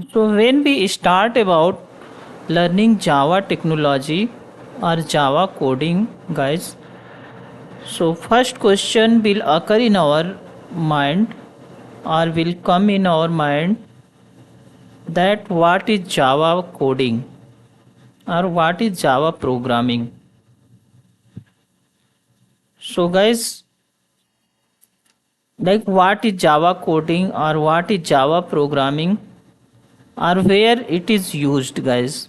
So when we start about learning Java technology or Java coding, guys, so first question will occur in our mind or will come in our mind that what is Java coding or what is Java programming. So guys, like what is Java coding or what is Java programming or where it is used, guys.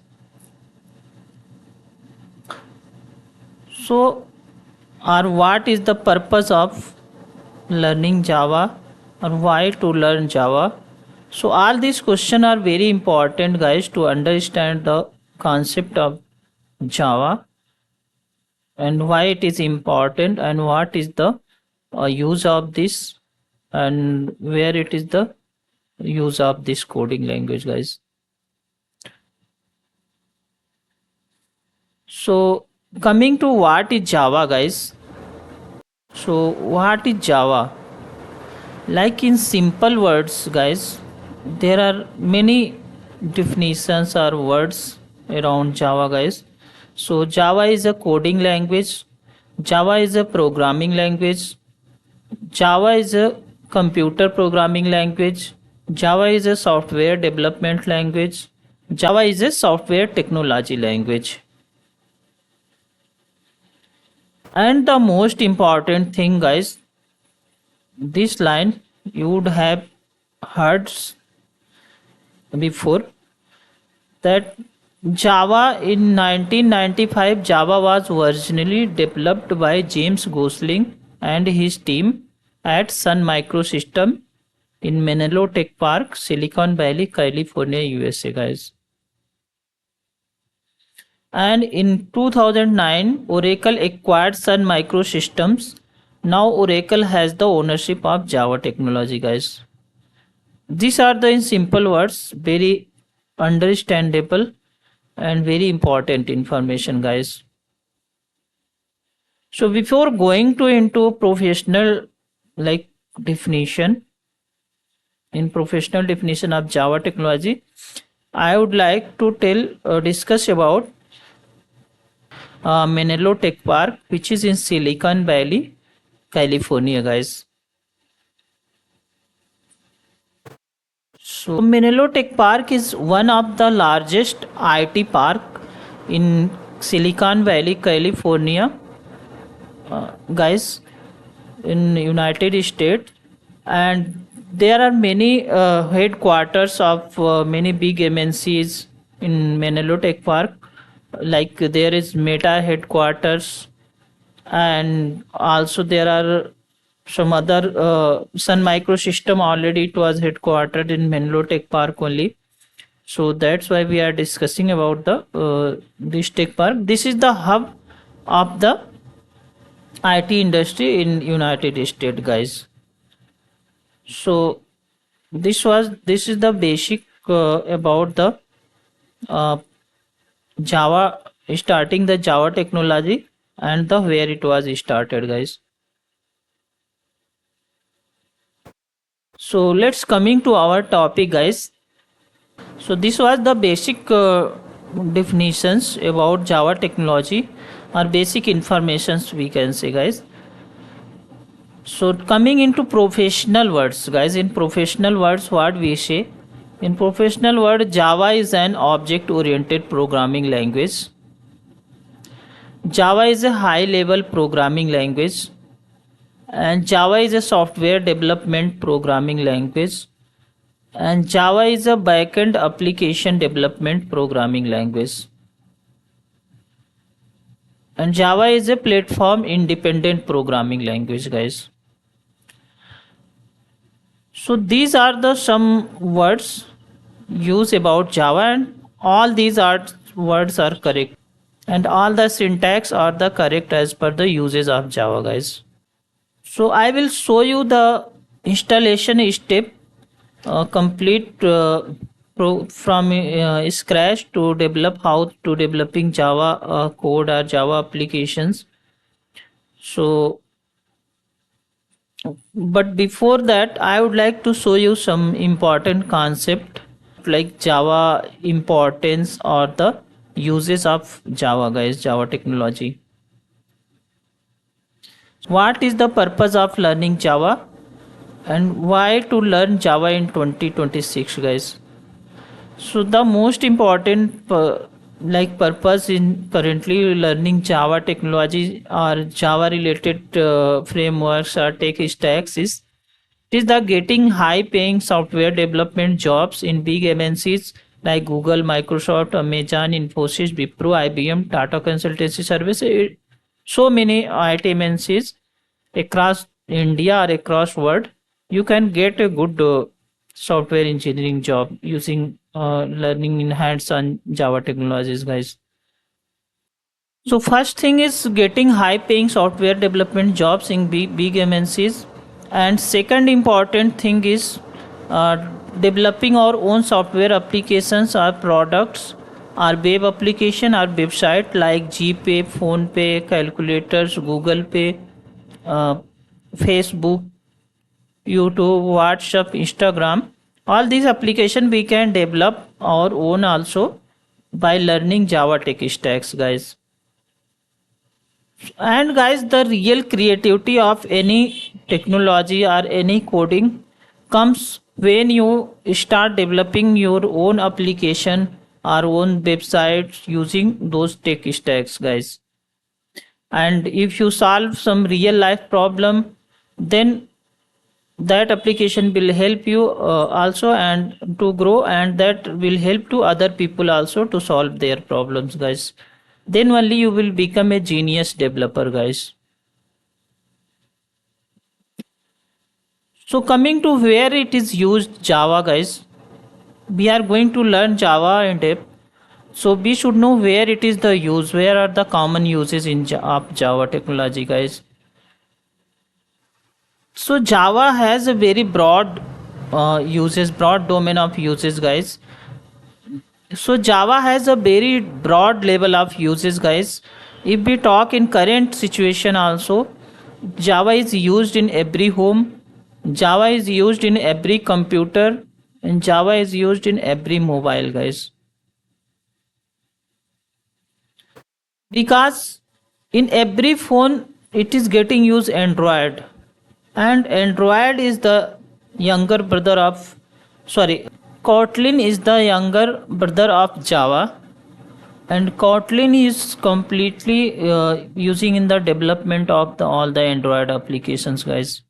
So or what is the purpose of learning Java or why to learn Java. So all these questions are very important, guys, to understand the concept of Java and why it is important and what is the use of this and where it is the use of this coding language, guys. So coming to what is Java, guys. So what is Java? Like in simple words, guys, there are many definitions or words around Java, guys. So Java is a coding language, Java is a programming language, Java is a computer programming language, Java is a software development language, Java is a software technology language. And the most important thing, guys, this line you would have heard before that Java in 1995 Java was originally developed by James Gosling and his team at Sun Microsystem in Menlo Tech Park, Silicon Valley, California, USA, guys. And in 2009 Oracle acquired Sun Microsystems. Now Oracle has the ownership of Java technology, guys. These are the in simple words, very understandable and very important information, guys. So before going to into professional like definition in professional definition of Java technology, I would like to discuss about Menlo Tech Park, which is in Silicon Valley, California, guys. So Menlo Tech Park is one of the largest IT park in Silicon Valley, California, guys, in United States, and there are many headquarters of many big MNCs in Menlo Tech Park. Like there is Meta headquarters, and also there are some other Sun Microsystem already it was headquartered in Menlo Tech Park only. So that's why we are discussing about the this tech park. This is the hub of the IT industry in United States, guys. So this is the basic about the uh, Java, starting the Java technology and the where it was started, guys. So let's coming to our topic, guys. So this was the basic definitions about Java technology or basic informations we can say, guys. So coming into professional words, guys, in professional words, what we say? In professional word, Java is an object-oriented programming language. Java is a high-level programming language, and Java is a software development programming language, and Java is a backend application development programming language, and Java is a platform independent programming language, guys. So these are the some words used about Java, and all these are words are correct, and all the syntax are the correct as per the uses of Java, guys. So I will show you the installation step complete from scratch to develop how to developing Java code or Java applications. So but before that I would like to show you some important concept like Java importance or the uses of Java, guys, Java technology. What is the purpose of learning Java and why to learn Java in 2026, guys? So the most important purpose in currently learning Java technology or Java related frameworks or tech stacks is the getting high paying software development jobs in big MNCs like Google, Microsoft, Amazon, Infosys, Wipro, IBM, Tata Consultancy Service. So many IT MNCs across India or across world, you can get a good software engineering job using learning in hands-on Java technologies, guys. So first thing is getting high-paying software development jobs in big MNCs, and second important thing is uh, developing our own software applications or products, our web application, our website like GPay, PhonePe, calculators, Google Pay, uh, Facebook, YouTube, WhatsApp, Instagram. All these applications we can develop our own also by learning Java tech stacks, guys. And guys, the real creativity of any technology or any coding comes when you start developing your own application or own websites using those tech stacks, guys. And if you solve some real life problem, then that application will help you also and to grow, and that will help to other people also to solve their problems, guys. Then only you will become a genius developer, guys. So coming to where it is used Java, guys, we are going to learn Java in depth. So we should know where it is the use, where are the common uses of Java technology, guys. So Java has a very broad uses, broad domain of uses, guys. So Java has a very broad level of uses, guys. If we talk in current situation also, Java is used in every home, Java is used in every computer, and Java is used in every mobile, guys. Because in every phone it is getting used Android, and Android is the younger brother of, sorry, Kotlin is the younger brother of Java, and Kotlin is completely using in the development of all the Android applications, guys.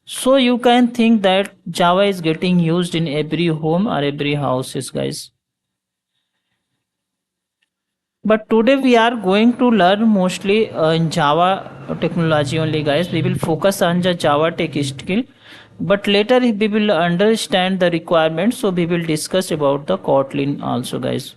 So you can think that Java is getting used in every home or every houses, guys. But today we are going to learn mostly in Java technology only, guys. We will focus on the Java tech skill. But later if we will understand the requirements, so we will discuss about the Kotlin also, guys.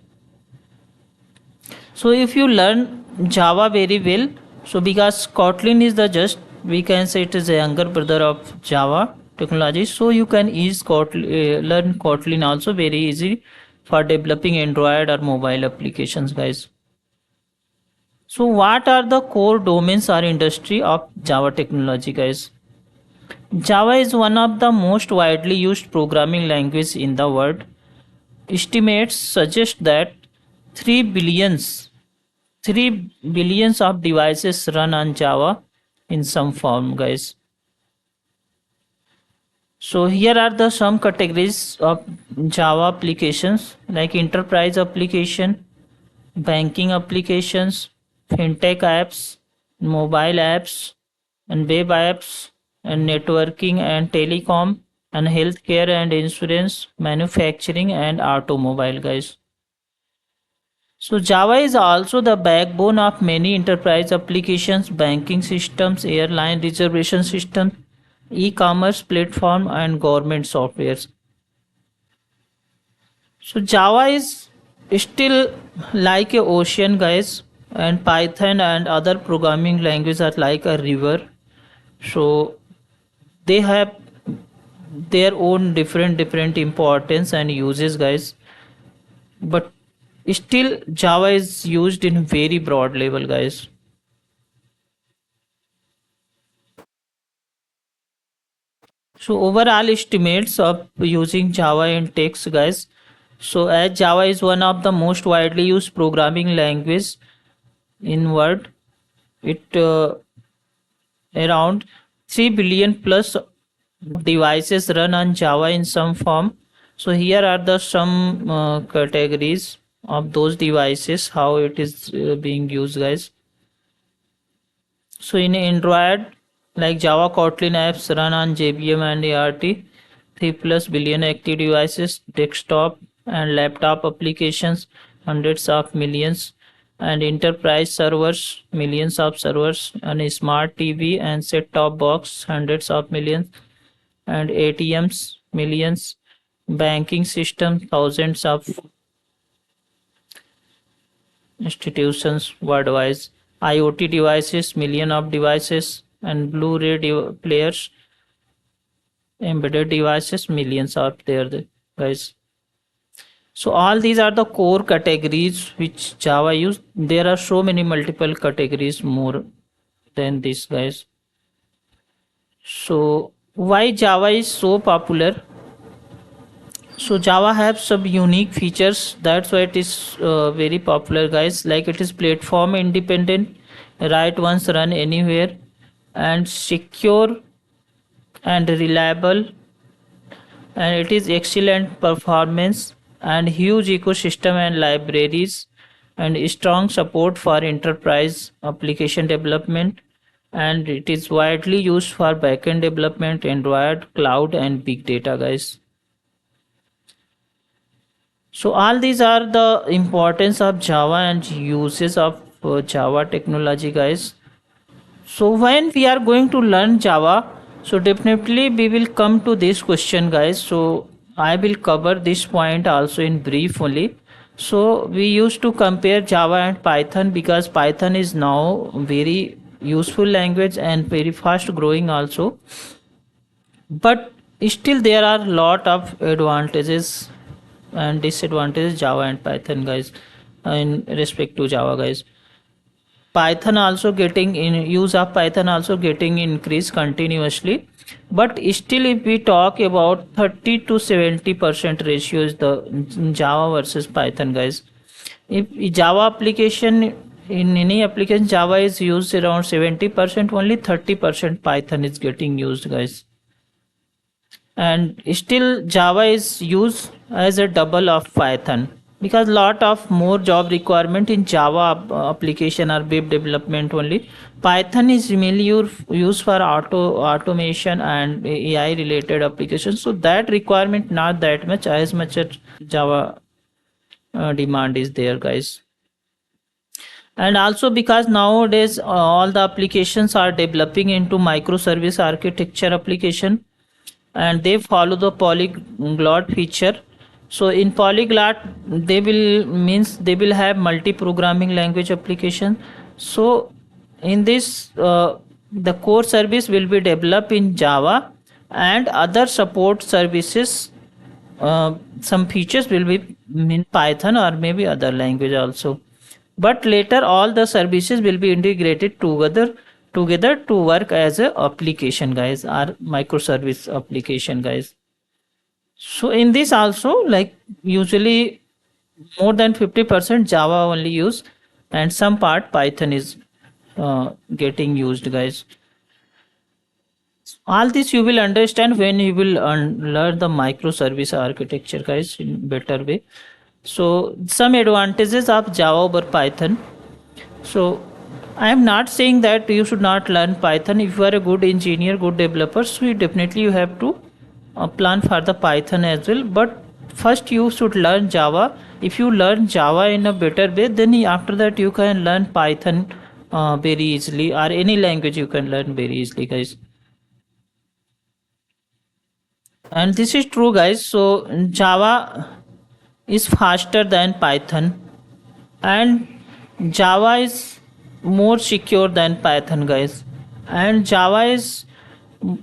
So if you learn Java very well, so because Kotlin is the just, we can say it is a younger brother of Java technology. So you can learn Kotlin also very easy for developing Android or mobile applications, guys. So what are the core domains or industry of Java technology, guys? Java is one of the most widely used programming language in the world. Estimates suggest that 3 billions 3 billions of devices run on Java in some form, guys. So here are the some categories of Java applications like enterprise application, banking applications, fintech apps, mobile apps, and web apps, and networking and telecom, and healthcare and insurance, manufacturing and automobile, guys. So Java is also the backbone of many enterprise applications, banking systems, airline reservation systems, e-commerce platform, and government softwares. So Java is still like a ocean, guys, and Python and other programming languages are like a river. So they have their own different importance and uses, guys. But still Java is used in very broad level, guys. So overall estimates of using Java in text, guys. So as Java is one of the most widely used programming language in world, it around 3 billion plus devices run on Java in some form. So here are the some categories of those devices, how it is being used, guys. So in Android, like Java Kotlin apps run on JVM and ART, 3 plus billion active devices, desktop and laptop applications, hundreds of millions, and enterprise servers, millions of servers, and a smart TV and set-top box, hundreds of millions, and ATMs, millions, banking system, thousands of institutions worldwide, IoT devices, million of devices, and Blu-ray players, embedded devices, millions are there, guys. So all these are the core categories which Java use. There are so many multiple categories more than this, guys. So why Java is so popular? So Java has some unique features. That's why it is very popular, guys. Like it is platform independent, write once, run anywhere, and secure and reliable, and it is excellent performance and huge ecosystem and libraries and strong support for enterprise application development, and it is widely used for backend development, Android, cloud, and big data, guys. So all these are the importance of Java and uses of Java technology, guys. So when we are going to learn Java, so definitely we will come to this question, guys. So I will cover this point also in brief only. So we used to compare Java and Python because Python is now very useful language and very fast growing also. But still there are lot of advantages and disadvantages Java and Python, guys, in respect to Java, guys. Python also getting in use of Python also getting increased continuously, but still if we talk about 30 to 70% ratio is the Java versus Python, guys. If Java application, in any application Java is used around 70%, only 30% Python is getting used, guys. And still Java is used as a double of Python because lot of more job requirement in Java application or web development only. Python is mainly used for automation and AI related applications, so that requirement not that much as much as Java demand is there, guys. And also because nowadays all the applications are developing into microservice architecture application, and they follow the polyglot feature. So in polyglot they will have multi programming language application. So in this the core service will be developed in Java, and other support services, some features will be in Python or maybe other language also. But later all the services will be integrated together to work as a application, guys, or microservice application, guys. So in this also, like usually more than 50% Java only use, and some part Python is getting used, guys. All this you will understand when you will learn the microservice architecture, guys, in better way. So some advantages of Java over Python. So I am not saying that you should not learn Python. If you are a good engineer, good developer, so you definitely you have to plan for the Python as well. But first you should learn Java. If you learn Java in a better way, then after that you can learn Python very easily, or any language you can learn very easily, guys. And this is true, guys. So Java is faster than Python, and Java is more secure than Python, guys. And Java is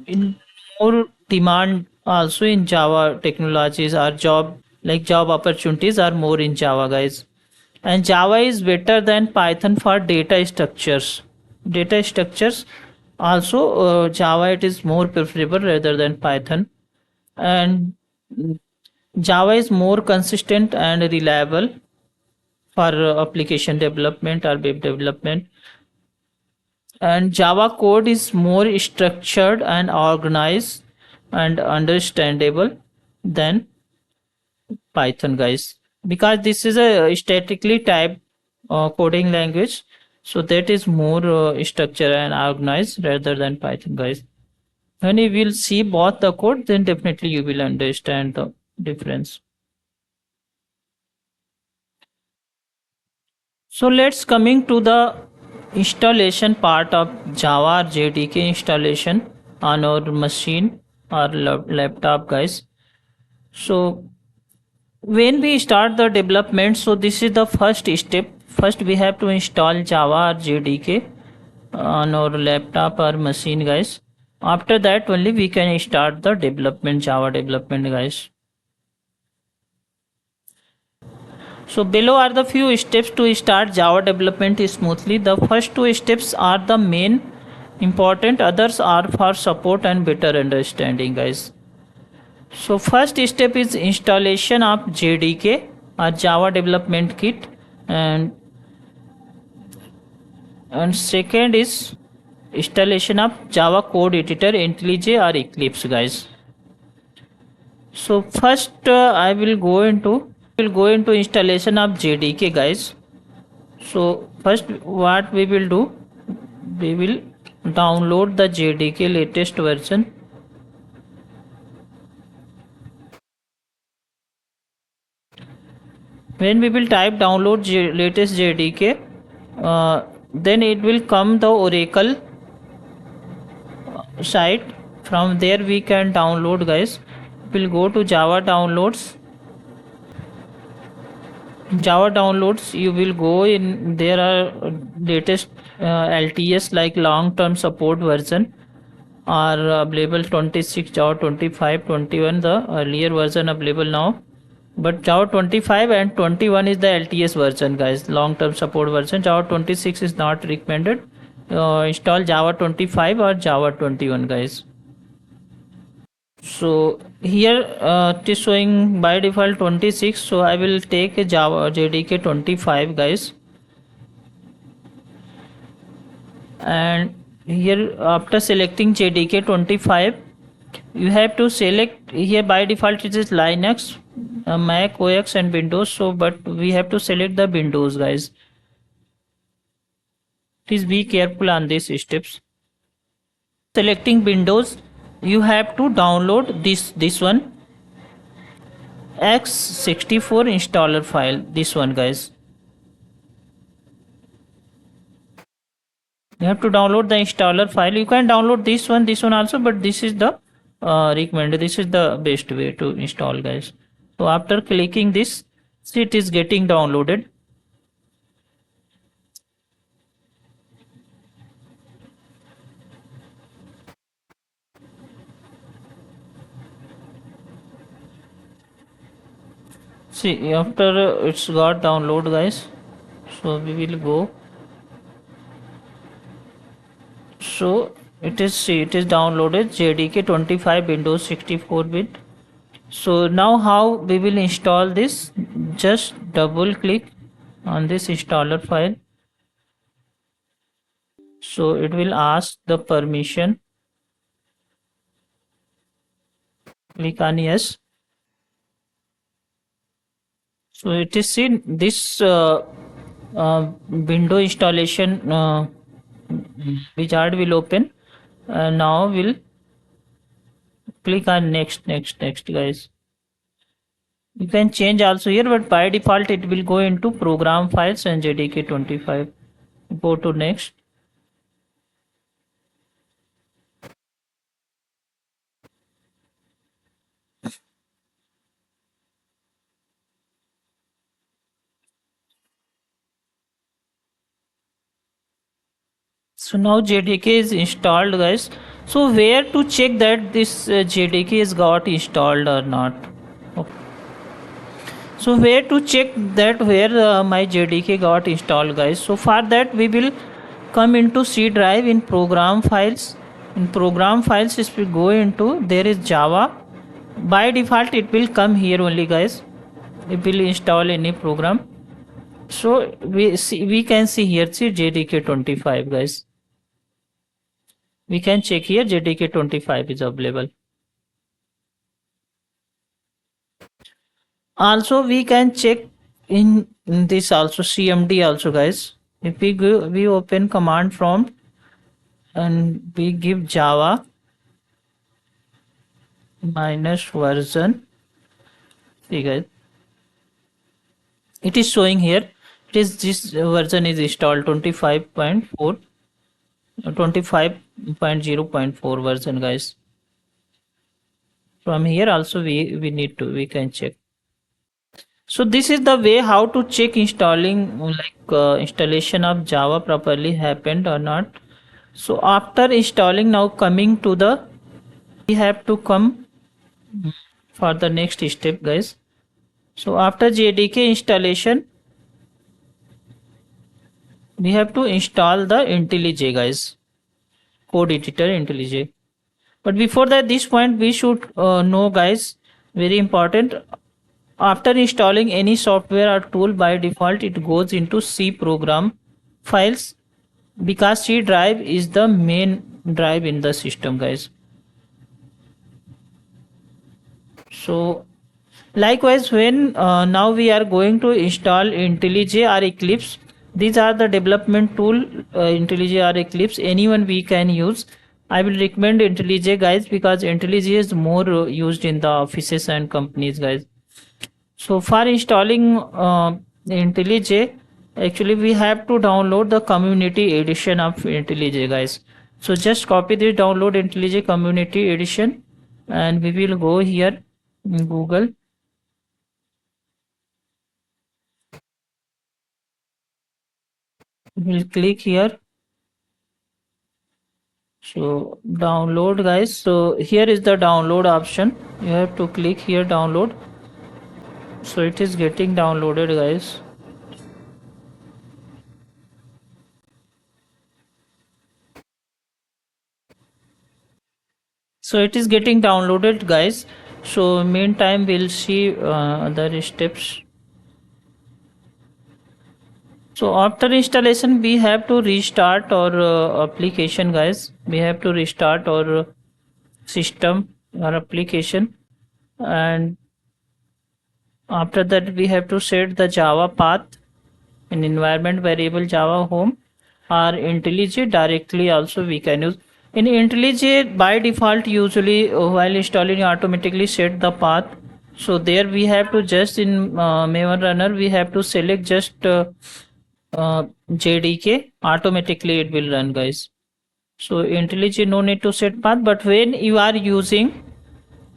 in more demand also in Java technologies, or job opportunities are more in Java, guys. And Java is better than Python for data structures. Data structures also, Java it is more preferable rather than Python. And Java is more consistent and reliable for application development or web development, and Java code is more structured and organized and understandable than Python, guys, because this is a statically typed coding language, so that is more structured and organized rather than Python, guys. When you will see both the code, then definitely you will understand the difference. So let's coming to the installation part of Java or JDK installation on our machine or laptop, guys. So when we start the development, so this is the first step. First we have to install Java or JDK on our laptop or machine, guys. After that only we can start the development, Java development, guys. So below are the few steps to start Java development smoothly. The first two steps are the main important, others are for support and better understanding, guys. So first step is installation of JDK or Java Development Kit, and second is installation of Java code editor IntelliJ or Eclipse, guys. So first I will go into installation of JDK, guys. So first what we will do, we will download the JDK latest version. When we will type download latest JDK, then it will come the Oracle site. From there we can download, guys. We'll go to Java downloads. You will go in, there are latest LTS like long term support version are available, 26, Java 25, 21 the earlier version available now, but Java 25 and 21 is the LTS version, guys, long term support version. Java 26 is not recommended. Install Java 25 or Java 21, guys. So here it is showing by default 26, so I will take a Java JDK 25, guys. And here after selecting JDK 25, you have to select, here by default it is Linux, Mac OS and Windows, so but we have to select the Windows, guys. Please be careful on these steps. Selecting Windows, you have to download this one, x64 installer file, this one, guys. You have to download the installer file. You can download this one also, but this is the recommended, this is the best way to install, guys. So after clicking this, see it is getting downloaded. See, after it's got download, guys, so we will go. So it is, see, it is downloaded JDK 25 Windows 64-bit. So now how we will install this, just double click on this installer file. So it will ask the permission, click on yes. So it is seen this window installation wizard will open. Now we'll click on next, guys. You can change also here, but by default it will go into program files and JDK 25. Go to next. So now JDK is installed, guys. So where to check that this JDK is got installed or not? Okay. So where to check that where my JDK got installed, guys? So for that we will come into C drive in program files. In program files, if we go into, there is Java By default it will come here only, guys. It will install any program. So we can see here, see JDK 25, guys. We can check here, JDK 25 is available. Also we can check in this also, CMD also, guys. If we go, we open command prompt and we give Java minus version. See, guys, it is showing here. It is this version is installed 25.4, 25.0.4 version, guys. From here also we can check. So this is the way how to check installing, installation of Java properly happened or not. So after installing, now coming to the, we have to come for the next step, guys. So after JDK installation, we have to install the IntelliJ, guys, code editor IntelliJ. But before that, this point we should know, guys, very important. After installing any software or tool, by default it goes into C program files, because C drive is the main drive in the system, guys. So likewise, when now we are going to install IntelliJ or Eclipse, these are the development tool, IntelliJ or Eclipse, anyone we can use. I will recommend IntelliJ, guys, because IntelliJ is more used in the offices and companies, guys. So for installing IntelliJ, actually we have to download the community edition of IntelliJ, guys. So just copy this, download IntelliJ community edition, and we will go here in Google. We'll click here. So download, guys. So here is the download option. You have to click here, download. So it is getting downloaded, guys. So it is getting downloaded, guys. So meantime we'll see other steps. So after installation, we have to restart our application, guys. We have to restart our system or application, and after that we have to set the Java path in environment variable Java home, or IntelliJ directly also we can use. In IntelliJ, by default, usually while installing, automatically set the path. So there we have to just in Maven runner we have to select just JDK, automatically it will run, guys. So IntelliJ no need to set path, but when you are using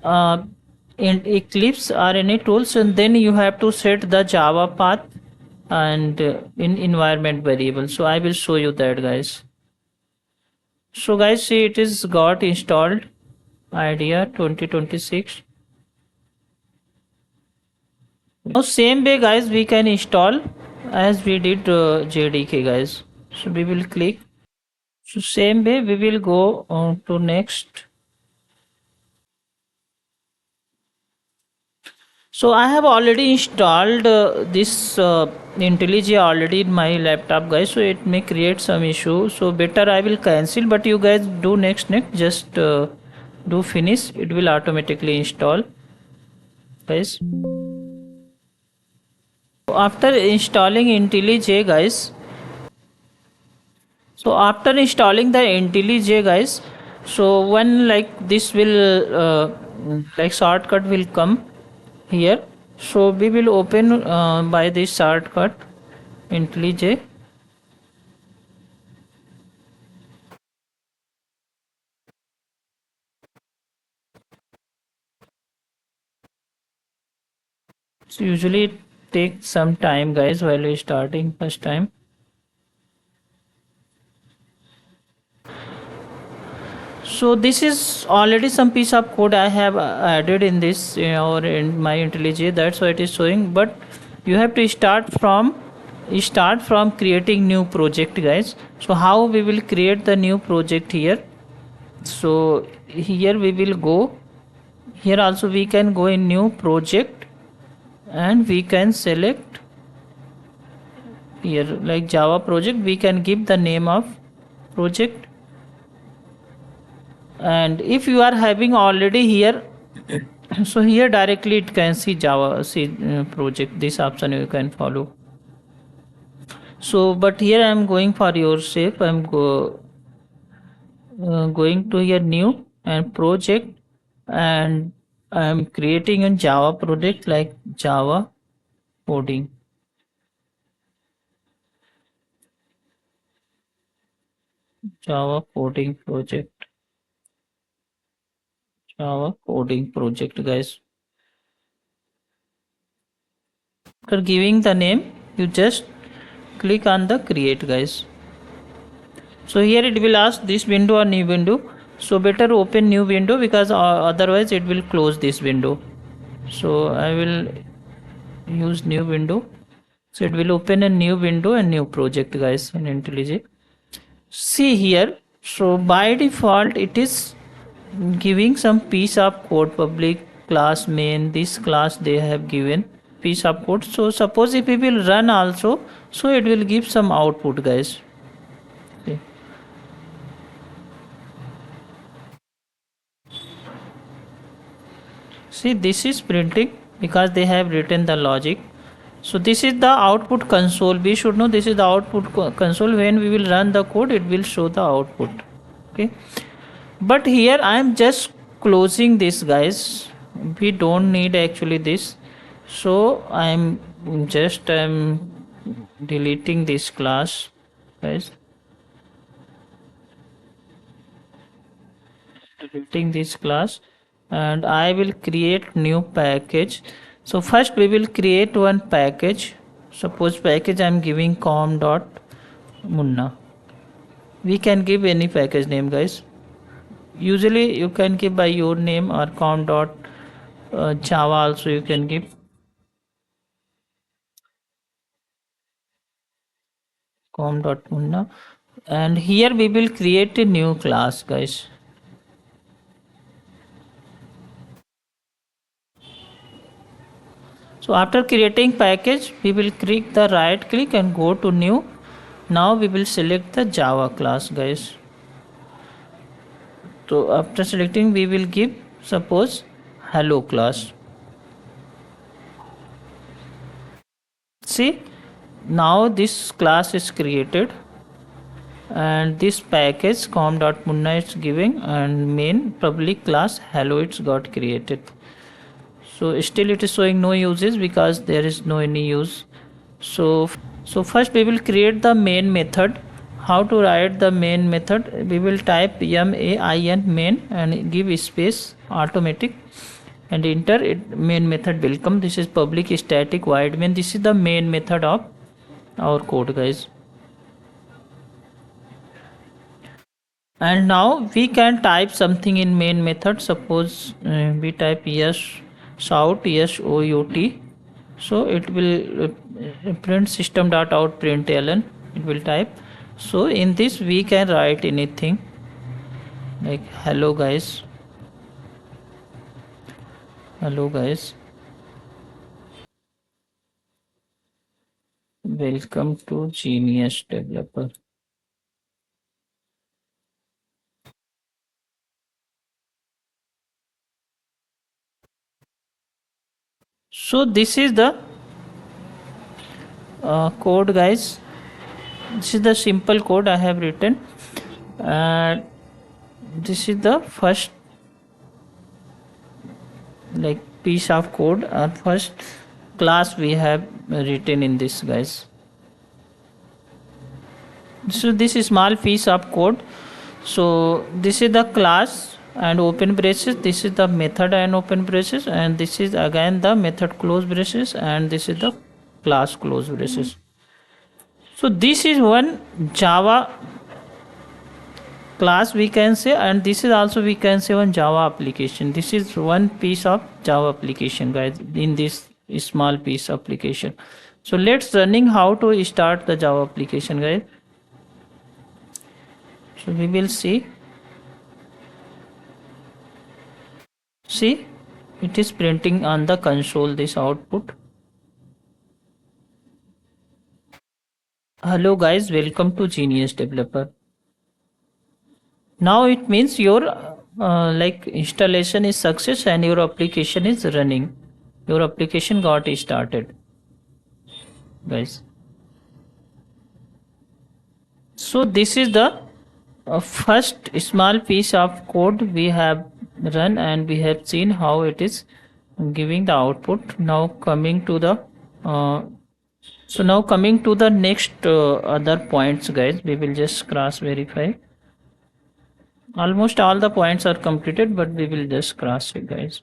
in Eclipse or any tools, and then you have to set the Java path and in environment variable. So I will show you that, guys. So guys, see, it is got installed, IDEA 2026. Now same way, guys, we can install as we did JDK, guys. So we will click. So same way we will go on to next. So I have already installed this IntelliJ already in my laptop, guys. So it may create some issue. So better I will cancel, but you guys do next. Just do finish. It will automatically install, guys. After installing IntelliJ, guys. So after installing the IntelliJ, guys, so when like this will like shortcut will come here. So we will open by this shortcut IntelliJ. So usually it takes some time, guys, while we starting first time. So this is already some piece of code I have added in this or in my IntelliJ, that's why it is showing. But you have to start from creating new project, guys. So how we will create the new project here? So here we will go Here also we can go in new project and we can select here like Java project. We can give the name of project, and if you are having already here so here directly it can see Java project. This option you can follow. So but here I am going for your sake. I am going to your new and project, and I am creating a Java project like Java coding. Java coding project. Java coding project, guys. After giving the name, you just click on the create, guys. So here it will ask this window or new window. So better open new window, because otherwise it will close this window. So I will use new window. So it will open a new window and new project, guys, in IntelliJ. See here, so by default it is giving some piece of code, public class main, this class they have given piece of code. So suppose if we will run also, so it will give some output, guys. Okay. See, this is printing because they have written the logic. So this is the output console. We should know this is the output console. When we will run the code, it will show the output. Okay. But here I am just closing this, guys. We don't need actually this. So I am just deleting this class, guys. Deleting this class, and I will create new package. So first we will create one package. Suppose package I am giving com.munna. We can give any package name, guys. Usually you can give by your name, or com.java also you can give. Com.munna, and here we will create a new class, guys. So after creating package, we will click the right click and go to new. Now we will select the Java class, guys. So after selecting, we will give suppose hello class. See, now this class is created, and this package com.munna is giving, and main public class hello it's got created. So still it is showing no uses because there is no any use. So first we will create the main method. How to write the main method? We will type main and give space automatic and enter it. Main method will come. This is public static void main. This is the main method of our code, guys. And now we can type something in main method. Suppose we type yes shout SOUT. So it will print system.out println. It will type. So in this we can write anything like hello guys. Hello guys. Welcome to Genius Developer. So this is the code, guys. This is the simple code I have written. This is the first like piece of code, or first class we have written in this, guys. So this is small piece of code. So this is the class and open braces, this is the method and open braces, and this is again the method close braces, and this is the class close braces. So this is one Java class we can say, and this is also we can say one Java application. This is one piece of Java application, guys, in this small piece application. So let's running how to start the Java application, guys. So we will see it is printing on the console this output. Hello guys, welcome to Genius Developer. Now it means your like installation is success and your application is running. Your application got started, guys. So this is the first small piece of code we have run, and we have seen how it is giving the output. Now coming to the next other points, guys. We will just cross verify. Almost all the points are completed, but we will just cross it, guys.